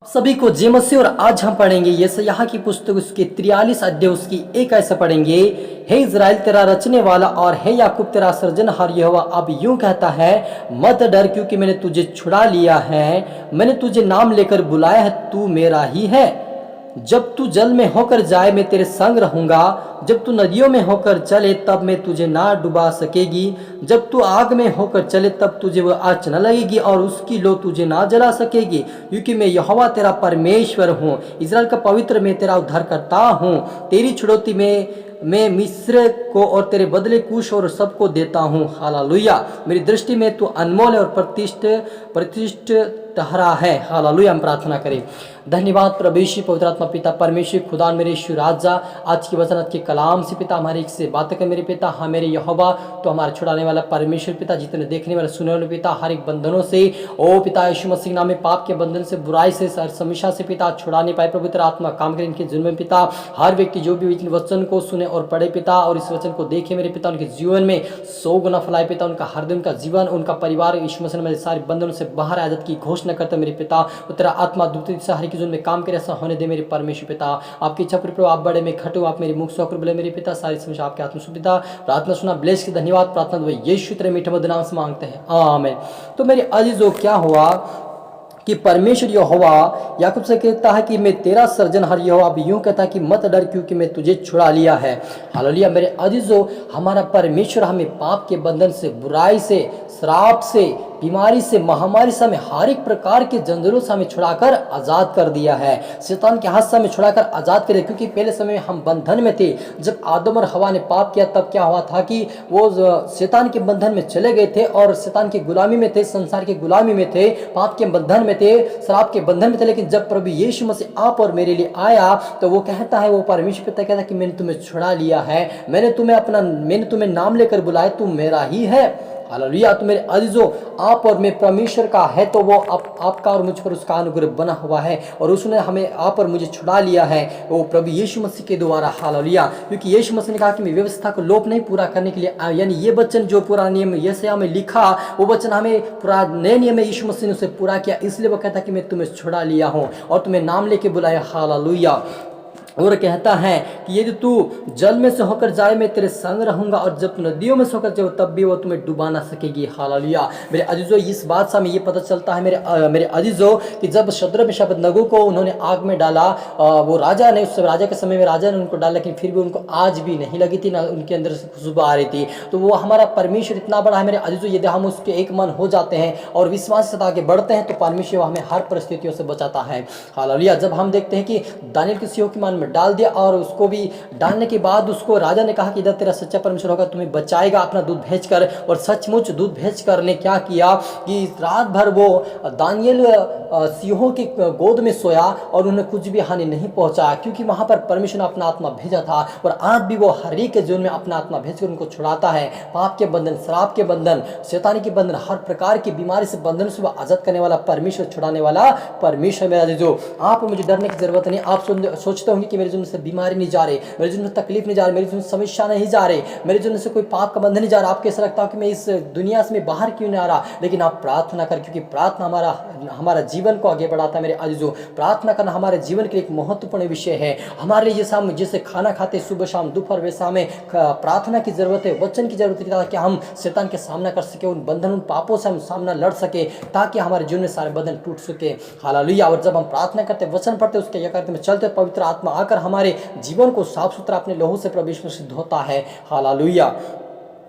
सभी को जय मसीह। और आज हम पढ़ेंगे यशायाह की पुस्तक उसके 43 अध्याय उसकी 1 ऐसा पढ़ेंगे। हे इज़राइल तेरा रचने वाला और हे याकूब तेरा सृजनहार यहोवा अब यूं कहता है, मत डर क्योंकि मैंने तुझे छुड़ा लिया है, मैंने तुझे नाम लेकर बुलाया है, तू मेरा ही है। जब तू जल में होकर जाए मैं तेरे संग रहूंगा, जब तू नदियों में होकर चले तब मैं तुझे ना डुबा सकेगी, जब तू आग में होकर चले तब तुझे वह आँच न लगेगी और उसकी लो तुझे ना जला सकेगी, क्योंकि मैं यहोवा तेरा परमेश्वर हूँ, इज़राइल का पवित्र मैं तेरा उद्धार करता हूँ। तेरी छुड़ौती में मैं मिस्र को और तेरे बदले कुश और सबको देता हूँ। हालेलुया। मेरी दृष्टि में तू अनमोल है और प्रतिष्ठ ठहरा है। हालेलुया। हम प्रार्थना करें। धन्यवाद प्रभु यीशु पवित्र आत्मा पिता परमेश्वर खुदा मेरे यीशु राजा, आज की वचन आज के कलाम से पिता हमारे एक से बातें कर मेरे पिता। हाँ मेरे यहोवा तो हमारे छुड़ाने वाला परमेश्वर पिता, जितने देखने वाले सुनने वाले पिता हर एक बंधनों से ओ पिता यीशु मसीह नाम में पाप के बंधन से बुराई से समस्या से पिता छुड़ाने पाए पवित्र आत्मा काम करे इनके जुल्म में पिता। हर व्यक्ति जो भी इन वचन को सुने और पढ़े पिता और इस वचन को देखे मेरे पिता, उनके जीवन में 100 गुना फैलाए पिता, उनका हर दिन का जीवन उनका परिवार यीशु मसीह में सारे बंधनों से बाहर आजाद की घोषणा करता मेरे पिता। तो तेरा आत्मा दूसरी से हर की जुल्म में काम करे ऐसा होने दे मेरे परमेश्वर पिता। आपकी इच्छा पूरी प्रभु, आप बड़े में खटो, आप मेरी मुख से होकर बोले मेरे पिता, सारी समस्या आपके हाथ में सुपिता। प्रार्थना सुना ब्लेस की धन्यवाद प्रार्थना दो यीशु तेरे मीठे मधुर नाम से मांगते हैं, आमीन। तो मेरे अजीजों क्या हुआ कि परमेश्वर यहोवा याकूब से कहता है कि मैं तेरा सृजनहार यहोवा अब यूं कहता है कि मत डर क्योंकि मैं तुझे छुड़ा लिया है। हालेलुया। मेरे अजीजों, हमारा परमेश्वर हमें पाप के बंधन से, बुराई से, श्राप से, बीमारी से, महामारी से, हमें हर एक प्रकार के जंजीरों से हमें छुड़ाकर आज़ाद कर दिया है। शैतान के हाथ से हमें छुड़ाकर आज़ाद कर दिया, क्योंकि पहले समय में हम बंधन में थे। जब आदम और हवा ने पाप किया तब क्या हुआ था कि वो शैतान के बंधन में चले गए थे और शैतान की गुलामी में थे, संसार की गुलामी में थे, पाप के बंधन में थे, श्राप के बंधन में थे। लेकिन जब प्रभु यीशु मसीह आप और मेरे लिए आया तो वो कहता है, वो परमेश्वर पिता कहता है कि मैंने तुम्हें छुड़ा लिया है, मैंने तुम्हें नाम लेकर बुलाया, तुम मेरा ही है। हालेलुया। तो मेरे अजीजों, आप और मैं परमेश्वर का है तो वो आपका और मुझ पर उसका अनुग्रह बना हुआ है और उसने हमें आप और मुझे छुड़ा लिया है वो प्रभु यीशु मसीह के द्वारा। हालेलुया। क्योंकि यीशु मसीह ने कहा कि मैं व्यवस्था को लोप नहीं पूरा करने के लिए आया, यानी ये वचन जो पुराने नियम में यशायाह में लिखा वो वचन हमें पूरा नए नियम में यीशु मसीह ने उसे पूरा किया, इसलिए वो कहता कि मैं तुम्हें छुड़ा लिया हूँ और तुम्हें नाम लेके बुलाया। हालेलुया। और कहता है कि यदि तू जल में से होकर जाए मैं तेरे संग रहूंगा और जब नदियों में से होकर जाए तब भी वो तुम्हें डुबा ना सकेगी। हालेलुया। मेरे अजीजों, इस बात से हमें ये पता चलता है मेरे अजीजों कि जब शद्रक मेशक अबेदनगो को उन्होंने आग में डाला, वो राजा ने, उस राजा के समय में राजा ने उनको डाला, लेकिन फिर भी उनको आज भी नहीं लगी थी, ना उनके अंदर से खुशबू आ रही थी। तो वो हमारा परमेश्वर इतना बड़ा है मेरे अजीजों, यदि हम उसके एक मन हो जाते हैं और विश्वास से आगे बढ़ते हैं तो परमेश्वर हमें हर परिस्थितियों से बचाता है। हालेलुया। जब हम देखते हैं कि दानियेल किसी के मन में डाल दिया और उसको भी डालने के बाद उसको राजा ने कहा कि इधर तेरा सच्चा परमेश्वर होगा, तुम्हें बचाएगा अपना दूध भेजकर, और सचमुच दूध भेजकर ने क्या किया कि रात भर वो दानियेल सिंहों की गोद में सोया और उन्हें कुछ भी हानि नहीं पहुंचाया, क्योंकि वहां पर परमेश्वर ने अपना आत्मा भेजा था। और आज भी वो हर एक के जीवन में अपना आत्मा भेजकर उनको छुड़ाता है। पाप के बंधन, श्राप के बंधन, शैतानी के बंधन, हर प्रकार की बीमारी से, बंधन से वो आजाद करने वाला परमेश्वर, छुड़ाने वाला परमेश्वर। मेरा जो आप मुझे डरने की जरूरत नहीं। आप सोचते होंगे कि मेरे जीवन से बीमारी नहीं जा रही, मेरे जीवन में तकलीफ नहीं जा रही, मेरे जीवन में समस्या नहीं जा रही, मेरे जीवन से कोई पाप का बंधन नहीं जा रहा। आपको ऐसा लगता है कि मैं इस दुनिया से बाहर क्यों नहीं आ रहा, लेकिन आप प्रार्थना कर, क्योंकि प्रार्थना हमारा जीवन को आगे बढ़ाता है। मेरे अजीजों, प्रार्थना करना हमारे जीवन के लिए एक महत्वपूर्ण विषय है। हमारे लिए जैसे खाना खाते सुबह शाम दोपहर वैसा हमें प्रार्थना की जरूरत है, वचन की जरूरत है, ताकि हम शैतान के सामना कर सके, उन बंधन, उन पापों से हम सामना लड़ सके, ताकि हमारे जीवन में सारे बंधन टूट सके। हालेलुया। और जब हम प्रार्थना करते, वचन पढ़ते, उसके यथार्थ में चलते, पवित्र आत्मा आकर हमारे जीवन को साफ सुथरा अपने लहू से प्रवेश में सिद्ध होता है। हालेलुया।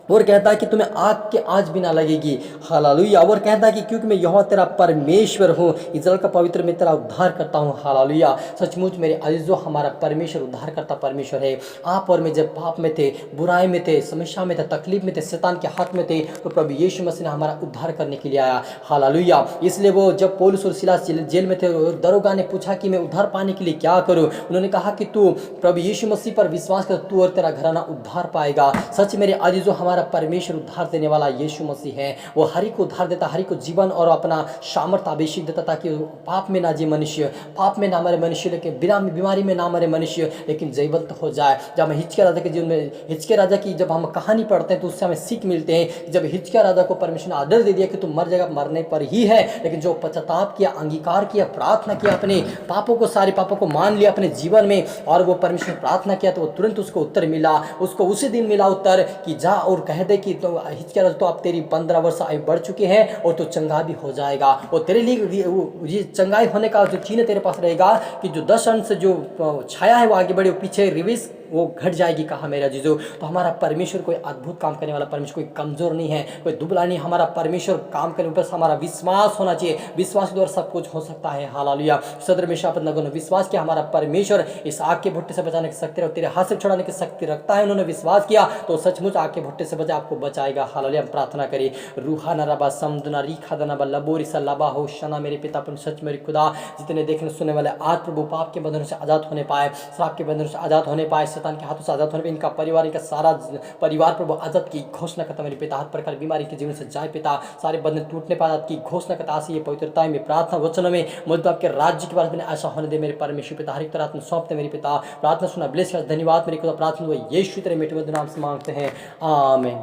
और कहता है कि तुम्हें आग के आँच भी ना लगेगी। हालेलुया। और कहता है कि क्योंकि मैं यहोवा तेरा परमेश्वर हूँ, इज़राइल का पवित्र मैं तेरा उद्धार करता हूँ। हालेलुया। सचमुच मेरे अजीजों, हमारा परमेश्वर उद्धार करता परमेश्वर है। आप और मैं जब पाप में थे, बुराई में थे, समस्या में थे, तकलीफ में थे, शैतान के हाथ में थे, तो प्रभु यीशु मसीह ने हमारा उद्धार करने के लिए आया। हालेलुया। इसलिए वो जब पौलुस और सिलास जेल में थे, दरोगा ने पूछा कि मैं उद्धार पाने के लिए क्या करूँ, उन्होंने कहा कि तू प्रभु यीशु मसीह पर विश्वास कर, तू और तेरा घराना उद्धार पाएगा। सच मेरे अजीजों, हमारा हमारा परमेश्वर उद्धार देने वाला यीशु मसीह है। वो हर एक को उद्धार देता, हर एक को जीवन और अपना सामर्थ्य अभिषेक देता, ताकि वो पाप में ना जिए मनुष्य, पाप में ना मरे मनुष्य, लेकिन बिना बीमारी में ना मरे मनुष्य, लेकिन जीवंत हो जाए। जब हम हिजकिय्याह राजा के जीवन में, हिजकिय्याह राजा की जब हम कहानी पढ़ते हैं तो उससे हमें सीख मिलते हैं कि जब हिजकिय्याह राजा को परमेश्वर ने आदेश दे दिया कि तुम मर जाएगा, मरने पर ही है, लेकिन जो पश्चाताप किया, अंगीकार किया, प्रार्थना किया, अपने पापों को, सारे पापों को मान लिया अपने जीवन में, और वो परमेश्वर ने प्रार्थना किया, तो वो तुरंत उसको उत्तर मिला। उसको उसी दिन मिला उत्तर कि जा और कह दे कि तो हिजकिय्याह राजा, तो अब तेरी 15 वर्ष आयु बढ़ चुके हैं और तो चंगा भी हो जाएगा। और तेरे लिए ये चंगाई होने का जो चिन्ह तेरे पास रहेगा कि जो 10 अंश जो छाया है वो आगे बढ़े, पीछे रिविस वो घट जाएगी, कहा मेरा जीजू। तो हमारा परमेश्वर कोई अद्भुत काम करने वाला परमेश्वर, कोई कमजोर नहीं है, कोई दुबला नहीं। हमारा परमेश्वर काम करने पर हमारा विश्वास होना चाहिए, विश्वास के द्वारा सब कुछ हो सकता है। हालेलुया। सदर में शापत नगरों ने विश्वास किया, हमारा परमेश्वर इस आग के भुट्टे से बचाने की शक्ति और तेरे हाथ से छुड़ाने की शक्ति रखता है। उन्होंने विश्वास किया तो सचमुच आग के भुट्टे से बचा, आपको बचाएगा। हालेलुया। हम प्रार्थना करें, रूहा नरबा समदना रीखा दनबा लबोरी सल्लाबा हो शना, मेरे पिता पर सच मेरी खुदा, जितने देखने सुनने वाले आज प्रभु पाप के बंधनों से आजाद होने पाए, श्राप के बंधनों से आजाद होने पाए, शैतान के हाथों से आजाद होने, इनका परिवार, इनका सारा परिवार प्रभु आजाद की घोषणा करता मेरे पिता। हर प्रकार बीमारी के जीवन से जाए पिता, सारे बंधन टूटने पर आजाद की घोषणा करता। आशी ये पवित्रता में प्रार्थना वचनों में मुझे आपके राज्य के बारे में आशा होने दे मेरे परमेश्वर पिता। हर एक तरह सौंपते मेरे पिता, प्रार्थना सुना, ब्लेस कर, धन्यवाद मेरे खुदा। प्रार्थना यीशु तेरे मीठे मधुर नाम से मांगते हैं, आमीन।